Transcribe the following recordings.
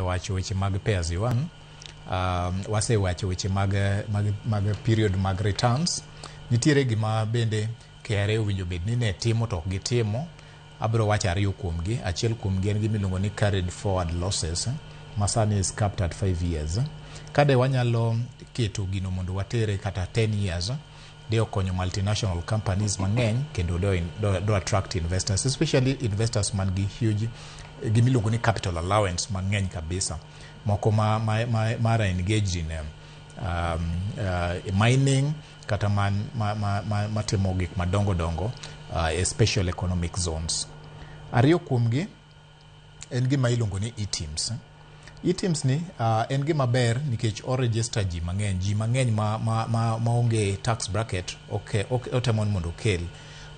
wasewacho weche mag pay as you earn, wasewacho weche mag period mag returns. Nitiere gima bende KRA owinjo bed ni ne timo to ok gitimo. Abiro wacho ariyo kuomgi. Achiel kuomgi en gima iluongo ni carried forward losses, masani is capped at 5 years. Kade wanyalo keto gino mondo watere kata 10 years, de okonyo multinational companies mang'eny kendo do attract investors, especially investors man gi huge gima iluongo ni capital allowance mang'eny kabisa. Moko mara engaged in mining kata matimo gik madongo special economic zones. Ariyo kuomgi en gima iluongo ni e-teams. E-teams ni en gima ber nikech o register ji mang'eny ma onge tax bracket otemo mondo okel.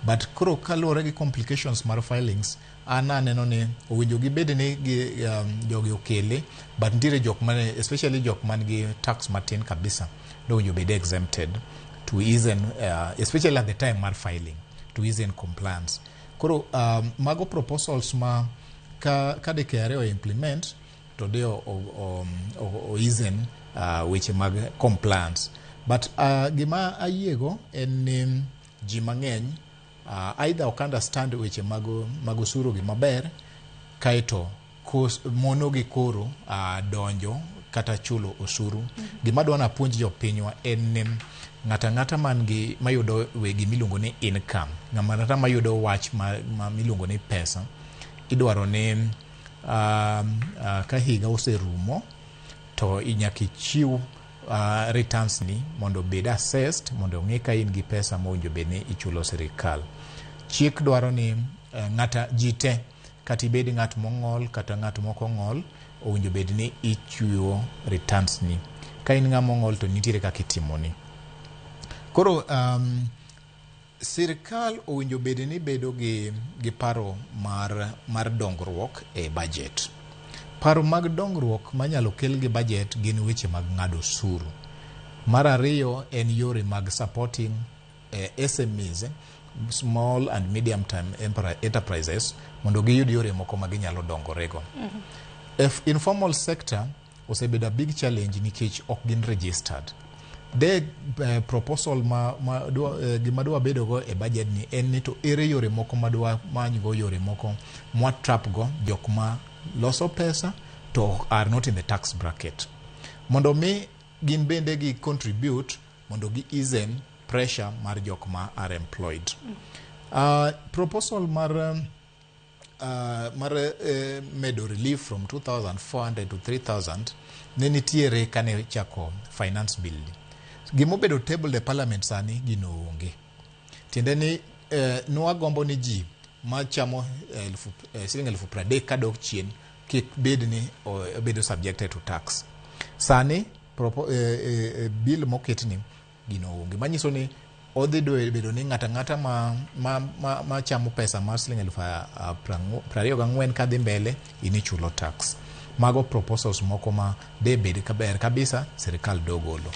But koro kaluwore gi complications mar filings, aneno ni owinjo gibed ni jogi okele, but nitiere jok mane, especially jok man gi tax matin kabisa, do owinjo bed exempted to ease especially at the time mar filing, to ease in compliance. Koro mago proposals ma ka de KRA implement to de o ease weche mag compliance. But gima ayiego en ni ji mang'eny either ok understand weche mag osuru gi maber, kaito mono gi koro donjo kata chulo osuru. Gima dwana puonj jopinywa en ni ng'ata mayudo wegi miluongo ni income, ng'ata mayudo wach miluongo ni pesa, idwaro ni ka higa oserumo to inyaka ichiw returns ni mondo bed assessed, mondo ng'e ka in gi pesa mowinjo bed ni ichulo sirikal. Chik dwaro ni jite kata ibed ng'at mong'ol kata ng'at moko ng'ol, owinjo bed ni ichiwo returns ni. Ka in ng'ama ong'ol to nitiere kaka itimoni. Koro sirikal owinjo bed ni bedo gi paro mar dongruok e budget. Paro mag dongruok manyalo kel gi budget gin weche mag ng'ado osuru. Mar ariyo en yore mag supporting SMEs, small and medium time enterprises, mondo giyud yore moko ma ginyalo dongorego. Informal sector osebedo a big challenge nikech ok gin registered. Proposal gima dwa bedo go e budget ni en ni to ere yore moko madwa manygo yore moko trap go jok ma loso pesa to are not in the tax bracket, mondo mi gin bende gi contribute mondo gi ease pressure mar jok ma are employed. Proposal mar medo relief from 2,400 to 3,000 ne nitiere kane chako finance bill. Gimobedo table the parliament sani gino onge. Tiende ni nwagombo ni ji machamo shilingi 30,000 kadok chien kik bed ni obedo subjected to tax. Sani bill moket ni gino onge. Manyiso ni odhi bedo ni ng'ata ma chamo pesa mar shilingi 24,000 kadhi mbele inichulo tax. Mago proposals moko ma de bed kaber kabisa sirikal dogolo.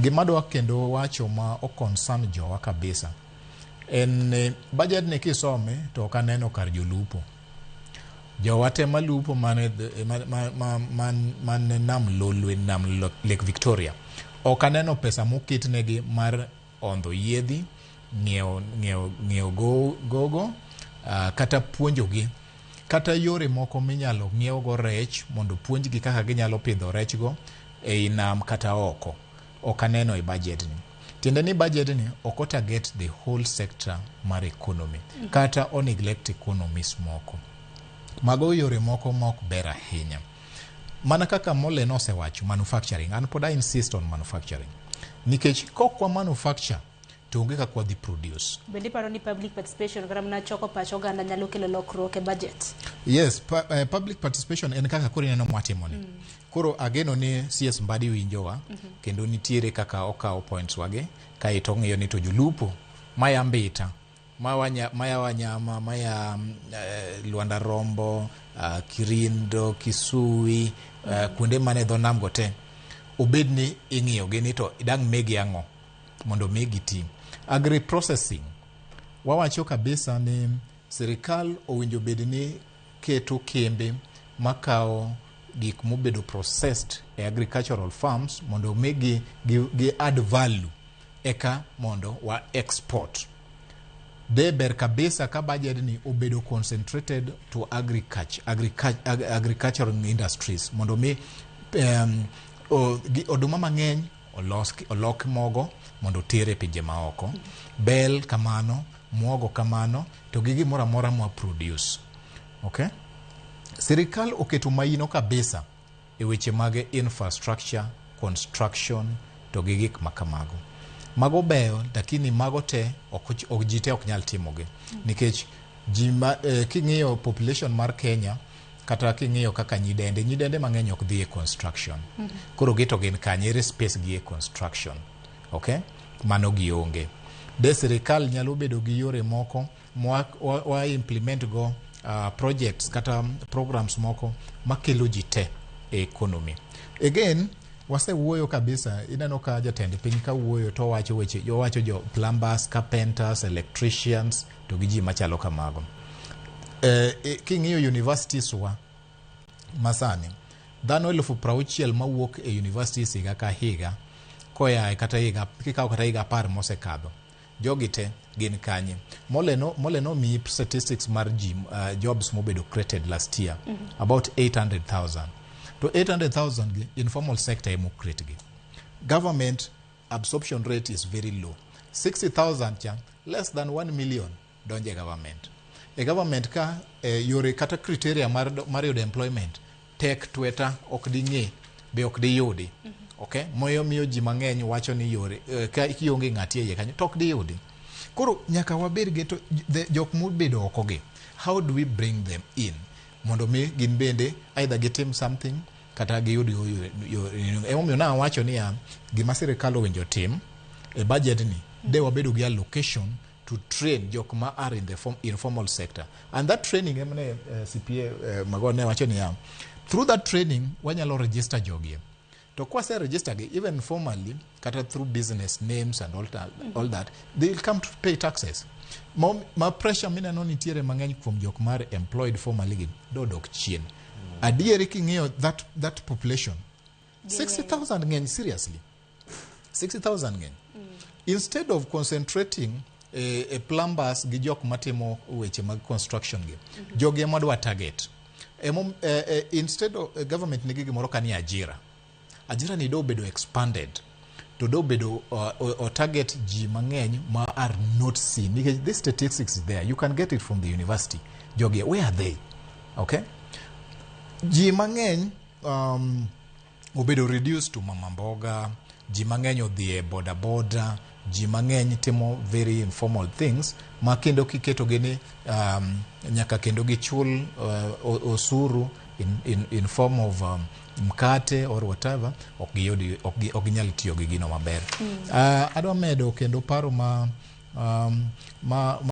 Gima dwa kendo wacho ma o concern jowa kabisa en budget ni kisome to kaneno kar jolupo. Jowa te malupo man nam Lolwe, nam Lake Victoria, ok aneno pesa moketnegi mar ondho yiedhi, ng'iewo gogo, kata puonjogi, kata yore moko minyalo ng'iew go rech mondo puonjgi kaka ginyalo pidho rech go ei nam kata oko. Ok aneno e budget ni. Tiende ni budget ni ok target the whole sector mar economy, kata o neglect economies moko. Mago yore moko ma ok ber ahinya. Mana kaka Mole nosewacho, manufacturing, and pod I insist on manufacturing. Nikech kokwa manufacture to onge kaka wadhi produce. Bende paro ni public participation kata mana choko pacho ganda nyalo kelo lokruok e budget. Yes, public participation en kaka koro ineno mwatimoni. Koro ageno ni CS Mbadi winjowa, kendo nitiere kaka okawo points wage, ka ito ng'iyo ni to jolupo maya Mbita, maya Wanyama, maya Luanda Rombo, Kirindo, Kisui, kuonde mane dho nam go te, obed ni ing'iyo gi ni to idang' megi ang'o mondo megi ti. Agri processing, wawacho kabisa ni sirikal owinjo bed ni keto kembe makao gik mobedo processed e agricultural farms mondo gi add value eka mondo wa export. De ber kabisa ka budget ni obedo concentrated to agricultural industries mondo mi oduma mang'eny olok mogo mondo tere pinje maoko, bel kamano, muogo kamano, to gi gimoro amora ma produce. Okay? Sirikal oketo maino kabisa e weche mag infrastructure, construction, to gi gik makamago. Mago beyo, lakini mago te ok jite ok nyal timogi. Nikech king'iyo population mar Kenya, kata king'iyo kaka nyidende mang'eny ok dhi e construction. Koro gito gin kanyere space gi e construction. Okay? Mano gionge. De sirikal nyalo bedo gi yore moko wa implement go projects kata programs moko makelo jite e economy. Again, wase wuoyo kabisa, ineno ka jatend piny ka wuoyo to wacho jo plumbers, carpenters, electricians, to gi ji machalo kamago. King'iyo universities wa masani, dhano 60,000 mawuok e universities higa ka higa, koya kata higa, kikaw kata higa 10 mosekadho. Jogi te gin kanye. Moleno mi statistics mar jobs mobedo created last year, about 800,000. To 800,000 gi informal sector emo create gi. Government absorption rate is very low. 60,000 cha, less than 1 million donje government. E government ka yore kata criteria mar yudo employment tek tweta ok di ng'e be ok di yudi. Okay? Moyo miyo ji mang'eny wacho ni yore ka ikionge ng'atie ye kanyo tok di yudi. Koro nyaka wabed ge to jok mobedo oko gi. How do we bring them in? Mondo mi gin bende either gitim something kata giyud emomiyo na wacho ni gima sirikal owinjo tim e budget ni de wabedo gi allocation to train jok ma are in the informal sector, and that training emne CPA magone wacho ni through that training wanyalo register jogi to kwa se register gi even formally kata through business names and all that they will come to pay taxes. Ma pressure mina no nitiere mang'eny kuom jok mar employed formally gi dok chien. Adieri king'iyo that population 60,000 ng'eny, seriously 60,000 ng'eny. Instead of concentrating plumbers gi jok matimo weche mag construction gi jogi madwa target instead of government nigi gimoro kani ajira ni do bedo expanded to do bedo target ji mang'eny ma are not seen, because this statistics is there, you can get it from the university. Jogi, where are they? Okay, ji mang'eny obedo reduced to mama mboga, ji mang'eny odhi e boda, ji mang'eny timo very informal things ma kendo kiketo gini nyaka kendo gichul osuru in form of mkate or whatever, ok nyal tiyo gi gino maber. Adwa medo kendo paro ma